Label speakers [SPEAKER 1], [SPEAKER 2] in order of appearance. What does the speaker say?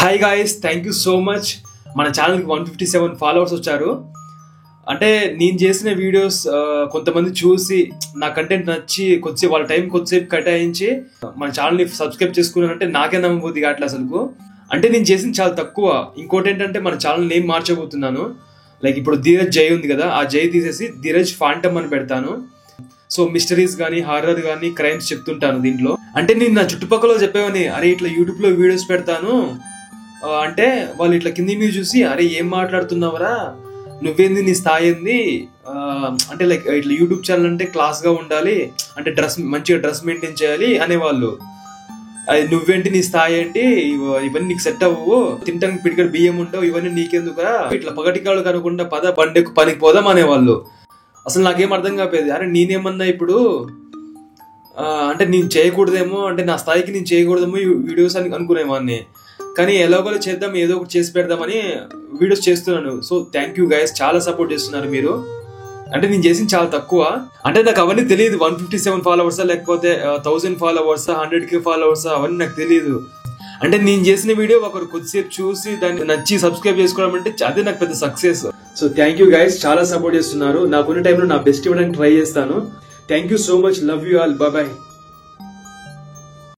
[SPEAKER 1] Hi guys, thank you so much. మన ఛానల్కి 157 followers వచ్చారు. అంటే నేను చేసిన వీడియోస్ కొంతమంది చూసి నా కంటెంట్ నచ్చి కొద్దిసేపు వాళ్ళ టైం కొద్దిసేపు కేటాయించి మన ఛానల్ని సబ్స్క్రైబ్ చేసుకున్నారంటే నాకే నమ్మబోద్ది కావట్లేదు అసలు. అంటే నేను చేసింది చాలా తక్కువ. ఇంకోటి ఏంటంటే మన ఛానల్ నేమ్ మార్చబోతున్నాను. లైక్ ఇప్పుడు ధీరజ్ జై ఉంది కదా, ఆ జై తీసేసి ధీరజ్ ఫాంటమ్ అని పెడతాను. సో మిస్టరీస్ కానీ హారర్ కానీ క్రైమ్స్ చెప్తుంటాను దీంట్లో. అంటే నేను నా చుట్టుపక్కల చెప్పేవని, అరే ఇట్లా యూట్యూబ్లో వీడియోస్ పెడతాను అంటే వాళ్ళు ఇట్లా కింది మీద చూసి, అరే ఏం మాట్లాడుతున్నావరా, నువ్వేంది, నీ స్థాయి ఏంది, అంటే లైక్ ఇట్లా యూట్యూబ్ ఛానల్ అంటే క్లాస్గా ఉండాలి, అంటే మంచిగా డ్రెస్ మెయింటైన్ చేయాలి అనేవాళ్ళు. అది నువ్వేంటి, నీ స్థాయి ఏంటి, ఇవన్నీ నీకు సెట్ అవ్వవు, తింటానికి పిడికడ బియ్యం ఉండవు, ఇవన్నీ నీకెందుకురా, ఇట్లా పగటికాళ్ళు కనుకుండా పద బండెక్కు పనికి పోదాం అనేవాళ్ళు. అసలు నాకేం అర్థం కాలేదు. అరే నేనేమన్నా ఇప్పుడు అంటే నేను చేయకూడదేమో, అంటే నా స్థాయికి నేను చేయకూడదేమో వీడియోస్ అని అనుకునేవాడిని. కానీ ఎలాగోలా చేద్దాం, ఏదో ఒకటి చేసి పెడదామని వీడియోస్ చేస్తున్నాను. సో థ్యాంక్ యూ గైస్, చాలా సపోర్ట్ చేస్తున్నారు మీరు. అంటే నేను చేసింది చాలా తక్కువ. అంటే నాకు అవన్నీ తెలియదు, 157 ఫాలోవర్సా లేకపోతే 1000 ఫాలోవర్సా 100K ఫాలోవర్సా అవన్నీ నాకు తెలియదు. అంటే నేను చేసిన వీడియో ఒకరు కొద్దిసేపు చూసి దాన్ని నచ్చి సబ్స్క్రైబ్ చేసుకోవడం అంటే అదే నాకు పెద్ద success. So thank you guys, చాలా సపోర్ట్ చేస్తున్నారు. నాకున్న టైంలో నా బెస్ట్ ఇవ్వడానికి ట్రై చేస్తాను. Thank you so much, love you all, bye bye.